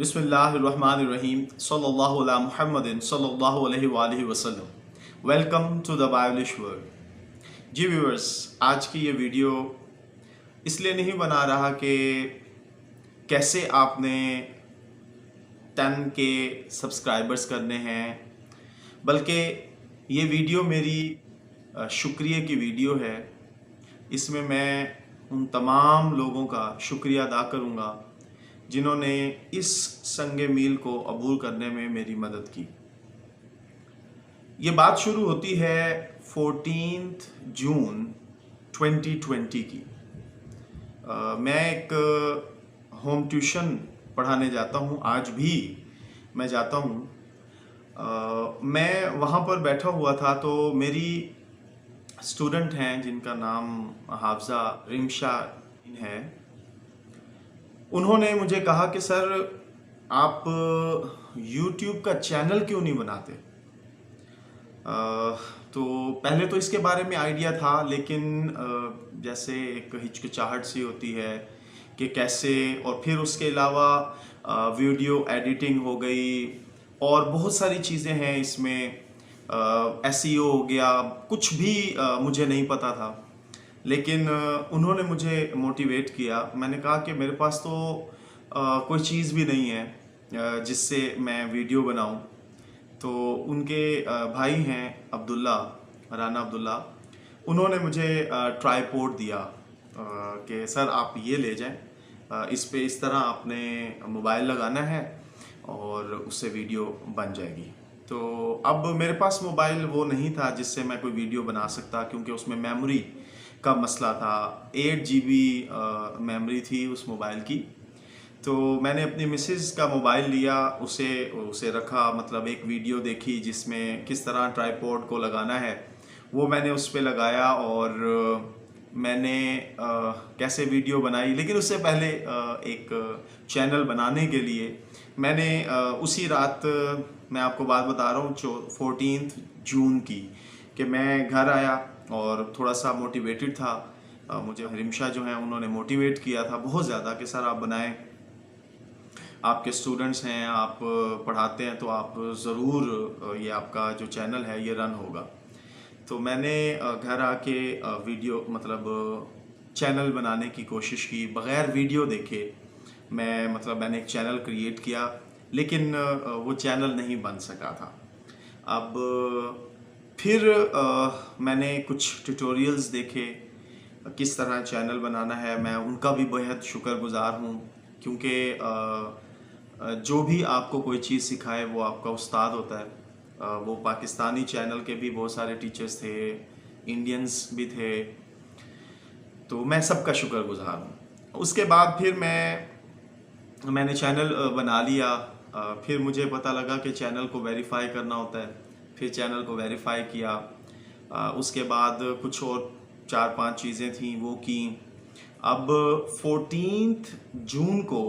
बिस्मिल्लाहिर्रहमानिर्रहीम सल्लल्लाहु अला मुहम्मदिन सल्लल्लाहु अलैहि वसल्लम। Welcome to the Biblish world. जी व्यूअर्स, आज की ये वीडियो इसलिए नहीं बना रहा कि कैसे आपने 10K सब्सक्राइबर्स करने हैं, बल्कि ये वीडियो मेरी शुक्रिया की वीडियो है। इसमें मैं उन तमाम लोगों का शुक्रिया अदा करूँगा जिन्होंने इस संगे मील को अबूर करने में मेरी मदद की। ये बात शुरू होती है 14 जून 2020 की। मैं एक होम ट्यूशन पढ़ाने जाता हूँ, आज भी मैं जाता हूँ। मैं वहाँ पर बैठा हुआ था तो मेरी स्टूडेंट हैं जिनका नाम हाफजा रिमशा है। उन्होंने मुझे कहा कि सर, आप YouTube का चैनल क्यों नहीं बनाते? तो पहले तो इसके बारे में आइडिया था, लेकिन जैसे एक हिचकिचाहट सी होती है कि कैसे, और फिर उसके अलावा वीडियो एडिटिंग हो गई और बहुत सारी चीज़ें हैं इसमें। SEO हो गया, कुछ भी मुझे नहीं पता था, लेकिन उन्होंने मुझे मोटिवेट किया। मैंने कहा कि मेरे पास तो कोई चीज़ भी नहीं है जिससे मैं वीडियो बनाऊं। तो उनके भाई हैं अब्दुल्ला, राना अब्दुल्ला, उन्होंने मुझे ट्राइपॉड दिया कि सर आप ये ले जाएं, इस पे इस तरह आपने मोबाइल लगाना है और उससे वीडियो बन जाएगी। तो अब मेरे पास मोबाइल वो नहीं था जिससे मैं कोई वीडियो बना सकता, क्योंकि उसमें मेमोरी का मसला था। 8 GB मेमोरी थी उस मोबाइल की। तो मैंने अपनी मिसेज़ का मोबाइल लिया, उसे रखा, मतलब एक वीडियो देखी जिसमें किस तरह ट्राइपॉड को लगाना है, वो मैंने उस पर लगाया और मैंने कैसे वीडियो बनाई। लेकिन उससे पहले एक चैनल बनाने के लिए मैंने उसी रात, मैं आपको बात बता रहा हूँ 14 जून की, कि मैं घर आया और थोड़ा सा मोटिवेटेड था। मुझे रिमशा जो हैं उन्होंने मोटिवेट किया था बहुत ज़्यादा कि सर आप बनाएं, आपके स्टूडेंट्स हैं, आप पढ़ाते हैं, तो आप ज़रूर ये आपका जो चैनल है ये रन होगा। तो मैंने घर आके वीडियो, मतलब चैनल बनाने की कोशिश की बग़ैर वीडियो देखे। मैंने एक चैनल क्रिएट किया, लेकिन वो चैनल नहीं बन सका था। अब फिर मैंने कुछ ट्यूटोरियल्स देखे किस तरह चैनल बनाना है। मैं उनका भी बेहद शुक्रगुजार हूँ, क्योंकि जो भी आपको कोई चीज़ सिखाए वो आपका उस्ताद होता है। वो पाकिस्तानी चैनल के भी बहुत सारे टीचर्स थे, इंडियंस भी थे, तो मैं सबका शुक्रगुजार हूँ। उसके बाद फिर मैंने चैनल बना लिया। फिर मुझे पता लगा कि चैनल को वेरीफाई करना होता है। फिर चैनल को वेरीफाई किया। उसके बाद कुछ और 4-5 चीज़ें थी, वो की। अब 14 जून को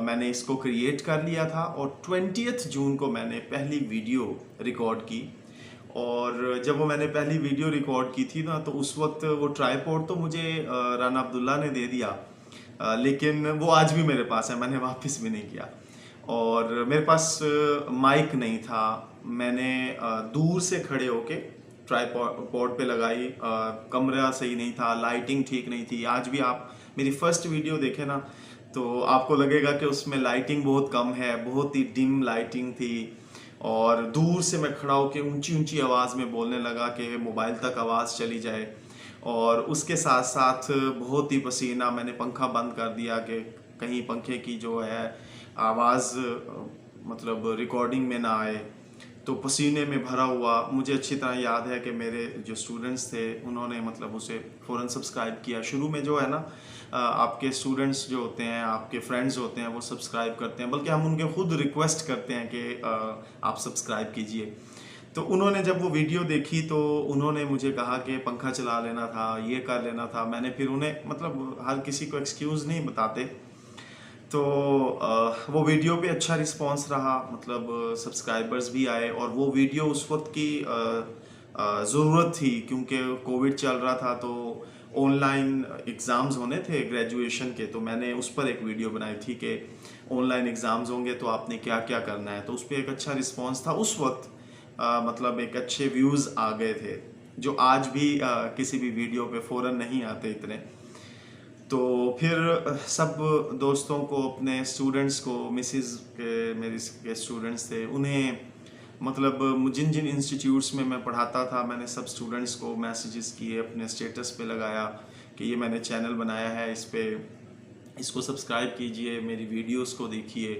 मैंने इसको क्रिएट कर लिया था और 20 जून को मैंने पहली वीडियो रिकॉर्ड की। और जब वो मैंने पहली वीडियो रिकॉर्ड की थी ना, तो उस वक्त वो ट्राइपॉड तो मुझे राना अब्दुल्ला ने दे दिया, लेकिन वो आज भी मेरे पास है, मैंने वापस भी नहीं किया। और मेरे पास माइक नहीं था, मैंने दूर से खड़े होके ट्राइपॉड पे लगाई। कमरा सही नहीं था, लाइटिंग ठीक नहीं थी। आज भी आप मेरी फर्स्ट वीडियो देखें ना, तो आपको लगेगा कि उसमें लाइटिंग बहुत कम है, बहुत ही डिम लाइटिंग थी। और दूर से मैं खड़ा होकर ऊंची ऊंची आवाज़ में बोलने लगा कि मोबाइल तक आवाज़ चली जाए। और उसके साथ साथ बहुत ही पसीना, मैंने पंखा बंद कर दिया कि कहीं पंखे की जो है आवाज़ मतलब रिकॉर्डिंग में ना आए। तो पसीने में भरा हुआ, मुझे अच्छी तरह याद है कि मेरे जो स्टूडेंट्स थे उन्होंने मतलब उसे फ़ौरन सब्सक्राइब किया। शुरू में जो है ना, आपके स्टूडेंट्स जो होते हैं, आपके फ्रेंड्स होते हैं, वो सब्सक्राइब करते हैं, बल्कि हम उनके खुद रिक्वेस्ट करते हैं कि आप सब्सक्राइब कीजिए। तो उन्होंने जब वो वीडियो देखी तो उन्होंने मुझे कहा कि पंखा चला लेना था, ये कर लेना था। मैंने फिर उन्हें, मतलब हर किसी को एक्सक्यूज़ नहीं बताते, तो वो वीडियो पे अच्छा रिस्पांस रहा, मतलब सब्सक्राइबर्स भी आए। और वो वीडियो उस वक्त की ज़रूरत थी, क्योंकि कोविड चल रहा था, तो ऑनलाइन एग्ज़ाम्स होने थे ग्रेजुएशन के। तो मैंने उस पर एक वीडियो बनाई थी कि ऑनलाइन एग्ज़ाम्स होंगे तो आपने क्या क्या करना है, तो उस पर एक अच्छा रिस्पॉन्स था उस वक्त। मतलब एक अच्छे व्यूज़ आ गए थे, जो आज भी किसी भी वीडियो पे फ़ौरन नहीं आते इतने। तो फिर सब दोस्तों को, अपने स्टूडेंट्स को, मिसिज़ के मेरी के स्टूडेंट्स थे, उन्हें मतलब जिन जिन इंस्टीट्यूट्स में मैं पढ़ाता था, मैंने सब स्टूडेंट्स को मैसेजेस किए, अपने स्टेटस पे लगाया कि ये मैंने चैनल बनाया है, इसको सब्सक्राइब कीजिए, मेरी वीडियोस को देखिए।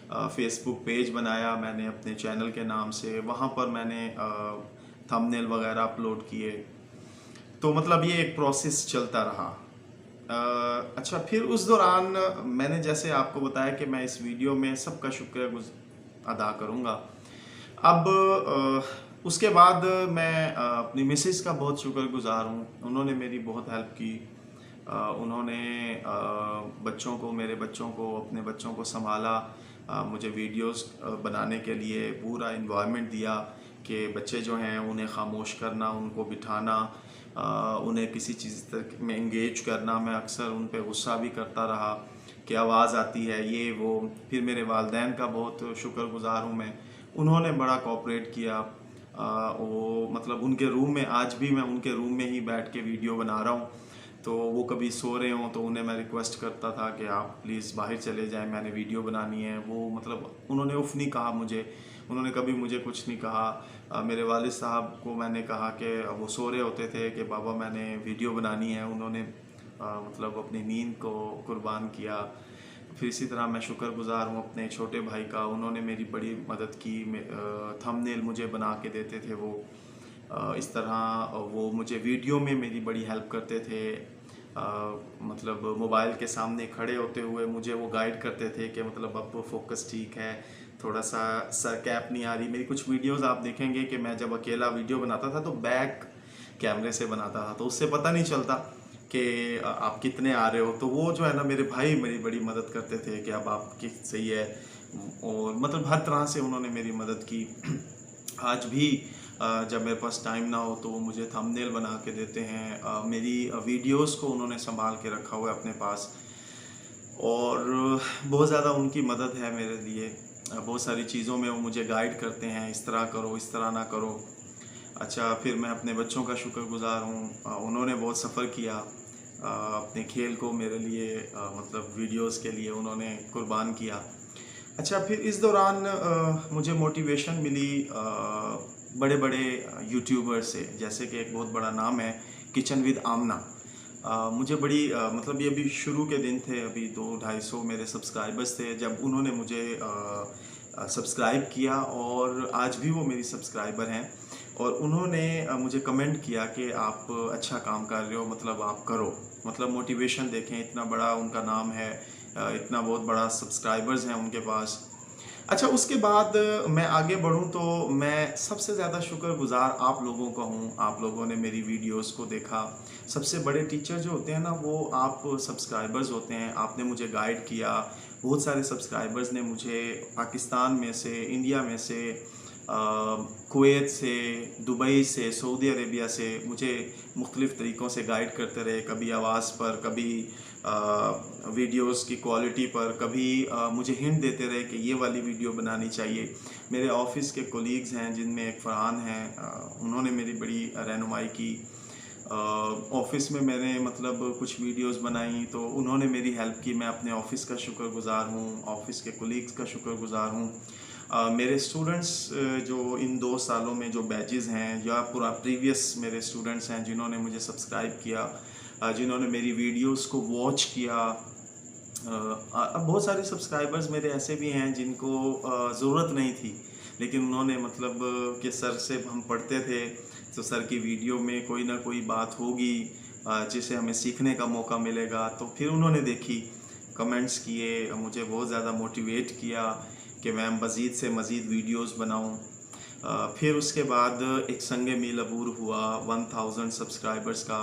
फेसबुक पेज बनाया मैंने अपने चैनल के नाम से, वहाँ पर मैंने थंबनेल वगैरह अपलोड किए। तो मतलब ये एक प्रोसेस चलता रहा। अच्छा, फिर उस दौरान मैंने जैसे आपको बताया कि मैं इस वीडियो में सबका शुक्र अदा करूँगा। अब उसके बाद मैं अपनी मिसेस का बहुत शुक्रगुजार हूँ। उन्होंने मेरी बहुत हेल्प की। उन्होंने बच्चों को, मेरे बच्चों को, अपने बच्चों को संभाला, मुझे वीडियोस बनाने के लिए पूरा इन्वायरमेंट दिया कि बच्चे जो हैं उन्हें खामोश करना, उनको बिठाना, उन्हें किसी चीज़ तक में इंगेज करना। मैं अक्सर उन पे गुस्सा भी करता रहा कि आवाज़ आती है, ये वो। फिर मेरे वालिदैन का बहुत शुक्रगुजार हूँ मैं, उन्होंने बड़ा कोऑपरेट किया। वो मतलब उनके रूम में, आज भी मैं उनके रूम में ही बैठ के वीडियो बना रहा हूँ। तो वो कभी सो रहे हों तो उन्हें मैं रिक्वेस्ट करता था कि आप प्लीज़ बाहर चले जाएं, मैंने वीडियो बनानी है। वो मतलब उन्होंने उफ़ नहीं कहा मुझे, उन्होंने कभी मुझे कुछ नहीं कहा। मेरे वालिद साहब को मैंने कहा कि वो सो रहे होते थे कि बाबा मैंने वीडियो बनानी है, उन्होंने मतलब अपनी नींद को कुर्बान किया। फिर इसी तरह मैं शुक्रगुजार हूँ अपने छोटे भाई का, उन्होंने मेरी बड़ी मदद की। थंबनेल मुझे बना के देते थे वो। इस तरह वो मुझे वीडियो में मेरी बड़ी हेल्प करते थे। मतलब मोबाइल के सामने खड़े होते हुए मुझे वो गाइड करते थे कि मतलब अब फोकस ठीक है, थोड़ा सा सर कैप नहीं आ रही। मेरी कुछ वीडियोस आप देखेंगे कि मैं जब अकेला वीडियो बनाता था तो बैक कैमरे से बनाता था, तो उससे पता नहीं चलता कि आप कितने आ रहे हो। तो वो जो है ना, मेरे भाई मेरी बड़ी मदद करते थे कि अब आपकी सही है, और मतलब हर तरह से उन्होंने मेरी मदद की। आज भी जब मेरे पास टाइम ना हो तो वो मुझे थंबनेल बना के देते हैं। मेरी वीडियोस को उन्होंने संभाल के रखा हुआ है अपने पास, और बहुत ज़्यादा उनकी मदद है मेरे लिए। बहुत सारी चीज़ों में वो मुझे गाइड करते हैं, इस तरह करो, इस तरह ना करो। अच्छा, फिर मैं अपने बच्चों का शुक्रगुजार हूँ। उन्होंने बहुत सफ़र किया, अपने खेल को मेरे लिए मतलब वीडियोस के लिए उन्होंने कुर्बान किया। अच्छा, फिर इस दौरान मुझे मोटिवेशन मिली बड़े बड़े यूट्यूबर से, जैसे कि एक बहुत बड़ा नाम है किचन विद आमना। मुझे बड़ी मतलब ये अभी शुरू के दिन थे, अभी 200-250 मेरे सब्सक्राइबर्स थे जब उन्होंने मुझे सब्सक्राइब किया, और आज भी वो मेरी सब्सक्राइबर हैं। और उन्होंने मुझे कमेंट किया कि आप अच्छा काम कर रहे हो, मतलब आप करो। मतलब मोटिवेशन देखें, इतना बड़ा उनका नाम है, इतना बहुत बड़ा सब्सक्राइबर्स हैं उनके पास। अच्छा, उसके बाद मैं आगे बढ़ूँ तो मैं सबसे ज़्यादा शुक्रगुज़ार आप लोगों का हूँ। आप लोगों ने मेरी वीडियोस को देखा। सबसे बड़े टीचर जो होते हैं ना, वो आप सब्सक्राइबर्स होते हैं। आपने मुझे गाइड किया। बहुत सारे सब्सक्राइबर्स ने मुझे पाकिस्तान में से, इंडिया में से, कुवैत से, दुबई से, सऊदी अरेबिया से मुझे मुख्तलिफ़ तरीक़ों से गाइड करते रहे। कभी आवाज़ पर, कभी वीडियोस की क्वालिटी पर, कभी मुझे हिंट देते रहे कि ये वाली वीडियो बनानी चाहिए। मेरे ऑफिस के कोलीग्स हैं जिनमें एक फ़रहान हैं, उन्होंने मेरी बड़ी रहनुमाई की। ऑफिस में मैंने मतलब कुछ वीडियोस बनाई तो उन्होंने मेरी हेल्प की। मैं अपने ऑफिस का शुक्रगुजार हूँ, ऑफिस के कोलीग्स का शुक्रगुजार हूँ। मेरे स्टूडेंट्स जो इन 2 सालों में जो बैचेज़ हैं, या पूरा प्रीवियस मेरे स्टूडेंट्स हैं जिन्होंने मुझे सब्सक्राइब किया, जिन्होंने मेरी वीडियोस को वॉच किया। अब बहुत सारे सब्सक्राइबर्स मेरे ऐसे भी हैं जिनको ज़रूरत नहीं थी, लेकिन उन्होंने मतलब कि सर से हम पढ़ते थे तो सर की वीडियो में कोई ना कोई बात होगी जिसे हमें सीखने का मौका मिलेगा, तो फिर उन्होंने देखी, कमेंट्स किए, मुझे बहुत ज़्यादा मोटिवेट किया कि मैं मज़ीद से मज़ीद वीडियोस बनाऊं। फिर उसके बाद एक संग मील अबूर हुआ 1000 सब्सक्राइबर्स का।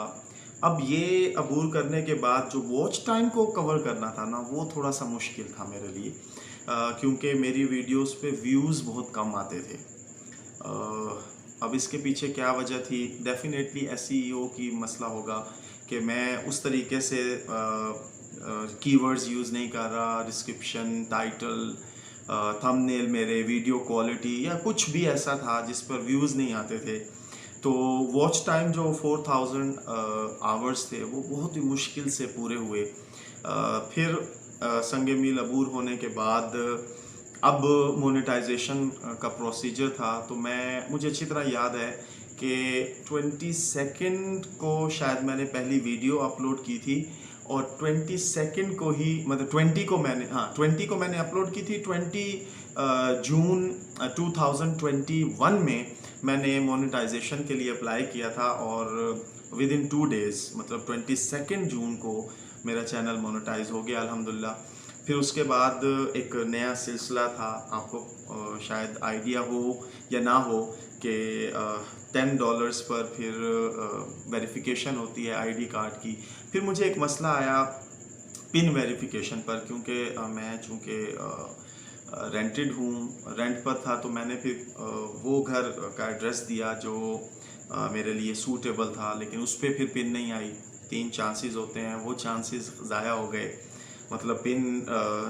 अब ये अबूर करने के बाद जो वॉच टाइम को कवर करना था ना, वो थोड़ा सा मुश्किल था मेरे लिए, क्योंकि मेरी वीडियोस पे व्यूज़ बहुत कम आते थे। अब इसके पीछे क्या वजह थी? डेफिनेटली एसईओ की मसला होगा कि मैं उस तरीके से कीवर्ड्स यूज़ नहीं कर रहा, डिस्क्रिप्शन, टाइटल, थंबनेल, मेरे वीडियो क्वालिटी या कुछ भी ऐसा था जिस पर व्यूज़ नहीं आते थे। तो वॉच टाइम जो 4000 आवर्स थे वो बहुत ही मुश्किल से पूरे हुए। फिर संगे मील अबूर होने के बाद अब मोनेटाइजेशन का प्रोसीजर था, तो मुझे अच्छी तरह याद है कि 22 को शायद मैंने पहली वीडियो अपलोड की थी और 22 को ही, मतलब 20 को मैंने अपलोड की थी। 20 जून 2021 में मैंने मोनेटाइजेशन के लिए अप्लाई किया था और विद इन 2 डेज़, मतलब 22 जून को मेरा चैनल मोनेटाइज हो गया अल्हम्दुलिल्लाह। फिर उसके बाद एक नया सिलसिला था, आपको शायद आइडिया हो या ना हो कि $10 पर फिर वेरिफिकेशन होती है आईडी कार्ड की। फिर मुझे एक मसला आया पिन वेरिफिकेशन पर, क्योंकि मैं चूँकि रेंटेड हूँ, रेंट पर था, तो मैंने फिर वो घर का एड्रेस दिया जो मेरे लिए सूटेबल था, लेकिन उस पर फिर पिन नहीं आई। 3 चांसेस होते हैं, वो चांसेस ज़ाया हो गए। मतलब पिन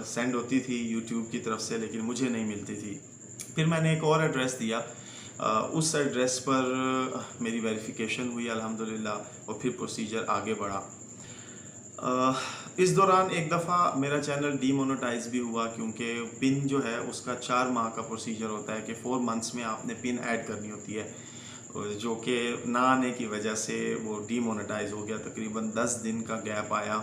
सेंड होती थी यूट्यूब की तरफ से, लेकिन मुझे नहीं मिलती थी। फिर मैंने एक और एड्रेस दिया, उस एड्रेस पर मेरी वेरिफिकेशन हुई अल्हम्दुलिल्लाह और फिर प्रोसीजर आगे बढ़ा। इस दौरान एक दफ़ा मेरा चैनल डीमोनेटाइज भी हुआ, क्योंकि पिन जो है उसका 4 माह का प्रोसीजर होता है कि 4 मंथ्स में आपने पिन ऐड करनी होती है, जो कि ना आने की वजह से वो डीमोनेटाइज हो गया। तकरीबन 10 दिन का गैप आया।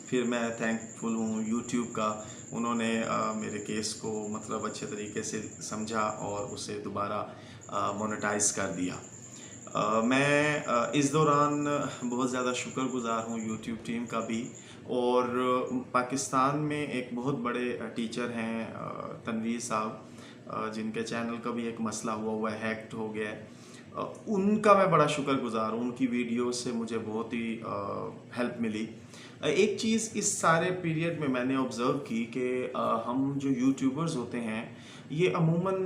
फिर मैं थैंकफुल हूँ यूट्यूब का, उन्होंने मेरे केस को मतलब अच्छे तरीके से समझा और उसे दोबारा मोनेटाइज कर दिया। मैं इस दौरान बहुत ज़्यादा शुक्रगुज़ार हूँ यूट्यूब टीम का भी। और पाकिस्तान में एक बहुत बड़े टीचर हैं तनवीर साहब, जिनके चैनल का भी एक मसला हुआ है, हैक्ड हो गया है। उनका मैं बड़ा शुक्रगुज़ार हूँ, उनकी वीडियो से मुझे बहुत ही हेल्प मिली। एक चीज़ इस सारे पीरियड में मैंने ऑब्ज़र्व की कि हम जो यूट्यूबर्स होते हैं ये अमूमन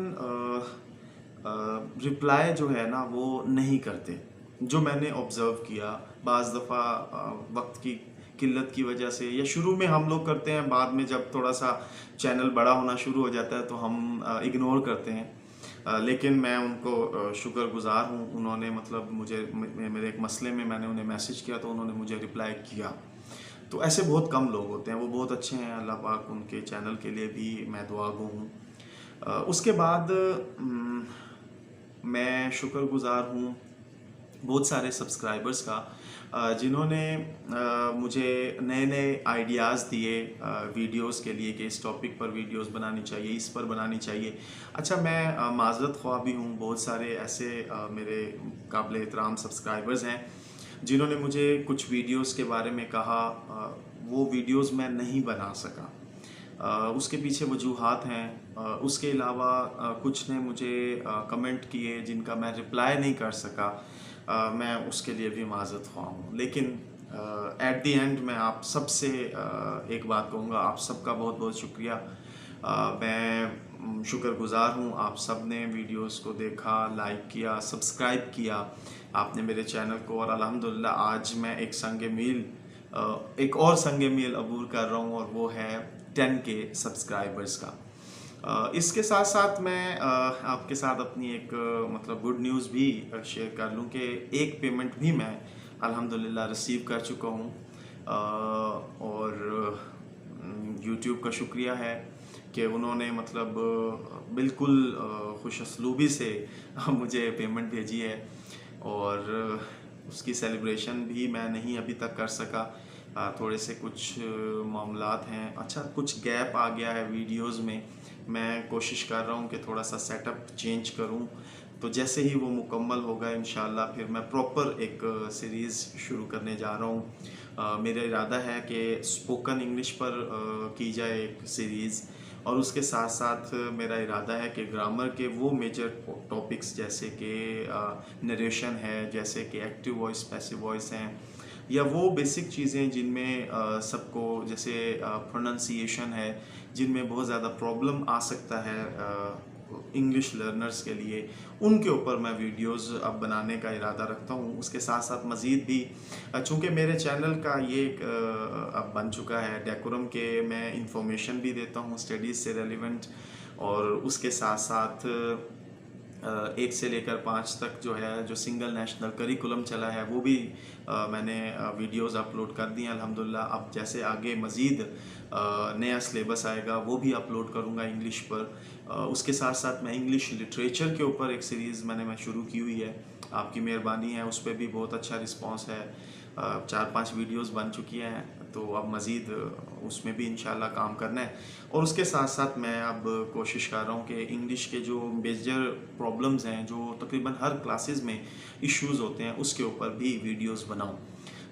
रिप्लाई जो है ना वो नहीं करते। जो मैंने ऑब्ज़र्व किया, बाज़ दफ़ा वक्त की किल्लत की वजह से, या शुरू में हम लोग करते हैं, बाद में जब थोड़ा सा चैनल बड़ा होना शुरू हो जाता है तो हम इग्नोर करते हैं। लेकिन मैं उनको शुक्रगुज़ार हूँ, उन्होंने मतलब मुझे मेरे एक मसले में मैंने उन्हें मैसेज किया तो उन्होंने मुझे रिप्लाई किया। तो ऐसे बहुत कम लोग होते हैं, वो बहुत अच्छे हैं, अल्लाह पाक उनके चैनल के लिए भी मैं दुआगो हूँ। उसके बाद मैं शुक्रगुज़ार हूँ बहुत सारे सब्सक्राइबर्स का, जिन्होंने मुझे नए नए आइडियाज़ दिए वीडियोस के लिए कि इस टॉपिक पर वीडियोस बनानी चाहिए, इस पर बनानी चाहिए। अच्छा, मैं माज़रत ख्वाह भी हूँ, बहुत सारे ऐसे मेरे काबिल एहतराम सब्सक्राइबर्स हैं जिन्होंने मुझे कुछ वीडियोस के बारे में कहा, वो वीडियोस मैं नहीं बना सका। उसके पीछे वजूहात हैं। उसके अलावा कुछ ने मुझे कमेंट किए जिनका मैं रिप्लाई नहीं कर सका, मैं उसके लिए भी माज़रत ख्वाह हूँ। लेकिन एट द एंड मैं आप सबसे एक बात कहूँगा, आप सबका बहुत बहुत शुक्रिया। मैं शुक्रगुज़ार हूँ, आप सब ने वीडियोस को देखा, लाइक किया, सब्सक्राइब किया आपने मेरे चैनल को, और अल्हम्दुलिल्लाह आज मैं एक और संगे मील अबूर कर रहा हूँ, और वो है 10K सब्सक्राइबर्स का। इसके साथ साथ मैं आपके साथ अपनी एक मतलब गुड न्यूज़ भी शेयर कर लूँ कि एक पेमेंट भी मैं अल्हम्दुलिल्लाह रिसीव कर चुका हूँ। और यूट्यूब का शुक्रिया है कि उन्होंने मतलब बिल्कुल खुश असलूबी से मुझे पेमेंट भेजी है, और उसकी सेलिब्रेशन भी मैं नहीं अभी तक कर सका। थोड़े से कुछ मामलात हैं, अच्छा कुछ गैप आ गया है वीडियोस में। मैं कोशिश कर रहा हूँ कि थोड़ा सा सेटअप चेंज करूँ, तो जैसे ही वो मुकम्मल होगा इंशाल्लाह फिर मैं प्रॉपर एक सीरीज़ शुरू करने जा रहा हूँ। मेरा इरादा है कि स्पोकन इंग्लिश पर की जाए एक सीरीज़, और उसके साथ साथ मेरा इरादा है कि ग्रामर के वो मेजर टॉपिक्स जैसे कि नरेशन है, जैसे कि एक्टिव वॉइस, पैसिव वॉइस हैं, या वो बेसिक चीज़ें जिनमें सबको, जैसे प्रोनाउंसिएशन है, जिनमें बहुत ज़्यादा प्रॉब्लम आ सकता है इंग्लिश लर्नर्स के लिए, उनके ऊपर मैं वीडियोस अब बनाने का इरादा रखता हूँ। उसके साथ साथ मज़ीद भी चूँकि मेरे चैनल का ये अब बन चुका है डेकोरम के, मैं इंफॉर्मेशन भी देता हूँ स्टडीज़ से रेलिवेंट, और उसके साथ साथ 1 से लेकर 5 तक जो है जो सिंगल नेशनल करिकुलम चला है वो भी मैंने वीडियोस अपलोड कर दिए अल्हम्दुलिल्लाह। अब जैसे आगे मज़ीद नया सिलेबस आएगा वो भी अपलोड करूँगा इंग्लिश पर। उसके साथ साथ मैं इंग्लिश लिटरेचर के ऊपर एक सीरीज़ मैं शुरू की हुई है, आपकी मेहरबानी है, उस पर भी बहुत अच्छा रिस्पांस है। 4-5 वीडियोस बन चुकी हैं, तो अब मज़ीद उसमें भी इंशाल्लाह काम करना है। और उसके साथ साथ मैं अब कोशिश कर रहा हूँ कि इंग्लिश के जो मेजर प्रॉब्लम्स हैं, जो तकरीबन हर क्लासेस में इश्यूज़ होते हैं, उसके ऊपर भी वीडियोस बनाऊँ।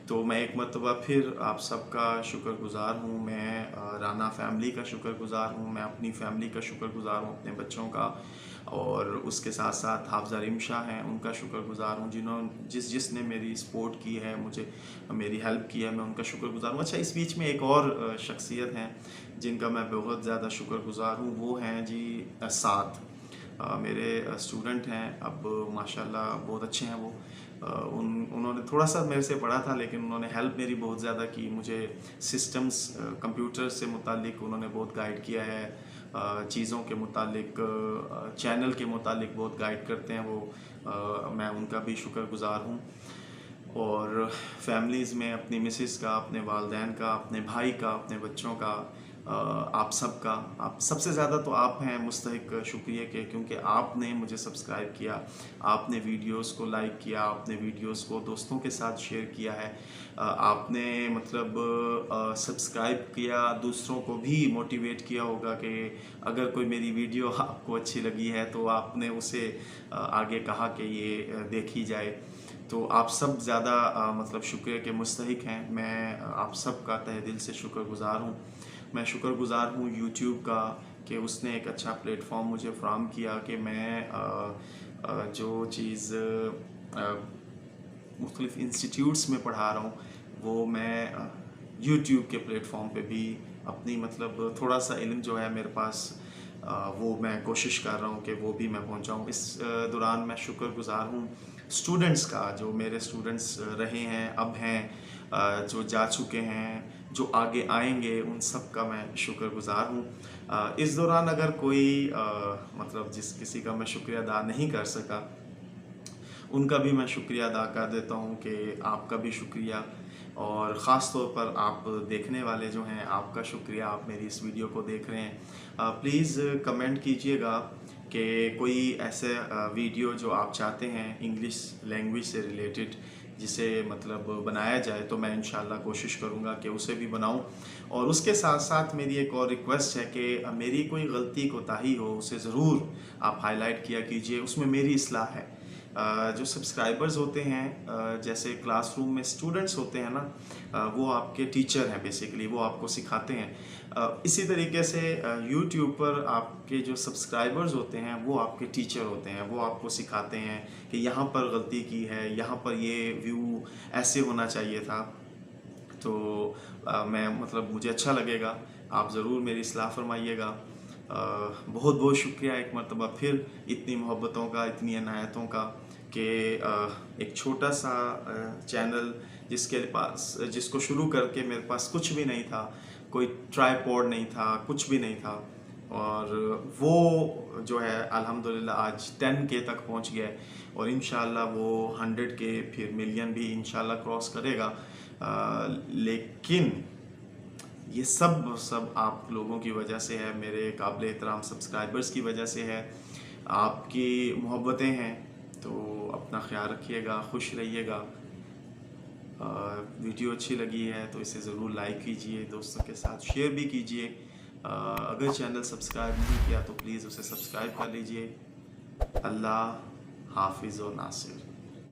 तो मैं एक मरतबा फिर आप सबका शुक्रगुज़ार हूँ। मैं राना फैमिली का शुक्रगुज़ार हूँ, मैं अपनी फैमिली का शुक्रगुज़ार हूँ, अपने बच्चों का, और उसके साथ साथ हाफ़िज़ा रिमशा हैं उनका शुक्रगुज़ार हूँ, जिसने मेरी सपोर्ट की है, मुझे मेरी हेल्प की है, मैं उनका शुक्रगुज़ार हूँ। अच्छा, इस बीच में एक और शख्सियत हैं जिनका मैं बहुत ज़्यादा शुक्रगुज़ार हूँ, वो हैं जी साद। मेरे स्टूडेंट हैं, अब माशाल्लाह बहुत अच्छे हैं वो। उन्होंने थोड़ा सा मेरे से पढ़ा था, लेकिन उन्होंने हेल्प मेरी बहुत ज़्यादा की, मुझे सिस्टम्स कंप्यूटर से मुतालिक उन्होंने बहुत गाइड किया है, चीज़ों के मुतालिक, चैनल के मुतालिक बहुत गाइड करते हैं वो। मैं उनका भी शुक्रगुज़ार हूँ। और फैमिलीज़ में अपनी मिसेस का, अपने वालदैन का, अपने भाई का, अपने बच्चों का, आप सबका, आप सबसे ज़्यादा तो आप हैं मुस्तहिक शुक्रिया के, क्योंकि आपने मुझे सब्सक्राइब किया, आपने वीडियोस को लाइक किया, आपने वीडियोस को दोस्तों के साथ शेयर किया है, आपने मतलब सब्सक्राइब किया, दूसरों को भी मोटिवेट किया होगा कि अगर कोई मेरी वीडियो आपको अच्छी लगी है तो आपने उसे आगे कहा कि ये देखी जाए। तो आप सब ज़्यादा मतलब शुक्रिया के मुस्तहिक हैं। मैं आप सब का तहे दिल से शुक्रगुज़ार हूँ। मैं शुक्रगुज़ार हूँ यूट्यूब का कि उसने एक अच्छा प्लेटफॉर्म मुझे फ़राहम किया कि मैं जो चीज़ मुख्तलिफ़ इंस्टीट्यूट्स में पढ़ा रहा हूँ, वो मैं यूट्यूब के प्लेटफॉर्म पे भी अपनी मतलब थोड़ा सा इल्म जो है मेरे पास, वो मैं कोशिश कर रहा हूँ कि वो भी मैं पहुँचाऊँ। इस दौरान मैं शुक्रगुज़ार हूँ स्टूडेंट्स का, जो मेरे स्टूडेंट्स रहे हैं, अब हैं, जो जा चुके हैं, जो आगे आएंगे, उन सब का मैं शुक्रगुज़ार हूँ। इस दौरान अगर कोई मतलब जिस किसी का मैं शुक्रिया अदा नहीं कर सका, उनका भी मैं शुक्रिया अदा कर देता हूँ कि आपका भी शुक्रिया, और ख़ास तौर पर आप देखने वाले जो हैं, आपका शुक्रिया, आप मेरी इस वीडियो को देख रहे हैं। प्लीज़ कमेंट कीजिएगा कि कोई ऐसे वीडियो जो आप चाहते हैं इंग्लिश लैंग्वेज से रिलेटेड, जिसे मतलब बनाया जाए, तो मैं इंशाल्लाह कोशिश करूँगा कि उसे भी बनाऊँ। और उसके साथ साथ मेरी एक और रिक्वेस्ट है कि मेरी कोई गलती कोताही हो, उसे ज़रूर आप हाईलाइट किया कीजिए, उसमें मेरी इस्लाह है। जो सब्सक्राइबर्स होते हैं, जैसे क्लासरूम में स्टूडेंट्स होते हैं ना, वो आपके टीचर हैं बेसिकली, वो आपको सिखाते हैं। इसी तरीके से यूट्यूब पर आपके जो सब्सक्राइबर्स होते हैं वो आपके टीचर होते हैं, वो आपको सिखाते हैं कि यहाँ पर गलती की है, यहाँ पर ये व्यू ऐसे होना चाहिए था। तो मैं मतलब मुझे अच्छा लगेगा, आप ज़रूर मेरी इस्लाह फरमाइएगा। बहुत बहुत शुक्रिया एक मरतबा फिर इतनी मोहब्बतों का, इतनी अनायतों का, कि एक छोटा सा चैनल जिसको शुरू करके मेरे पास कुछ भी नहीं था, कोई ट्राइपॉड नहीं था, कुछ भी नहीं था, और वो जो है अल्हम्दुलिल्लाह आज 10K तक पहुंच गया है, और इंशाल्लाह वो 100K फिर मिलियन भी इंशाल्लाह क्रॉस करेगा। लेकिन ये सब आप लोगों की वजह से है, मेरे काबिल एहतराम सब्सक्राइबर्स की वजह से है, आपकी मोहब्बतें हैं। तो अपना ख्याल रखिएगा, खुश रहिएगा। वीडियो अच्छी लगी है तो इसे ज़रूर लाइक कीजिए, दोस्तों के साथ शेयर भी कीजिए। अगर चैनल सब्सक्राइब नहीं किया तो प्लीज़ उसे सब्सक्राइब कर लीजिए। अल्लाह हाफिज़ व नासिर।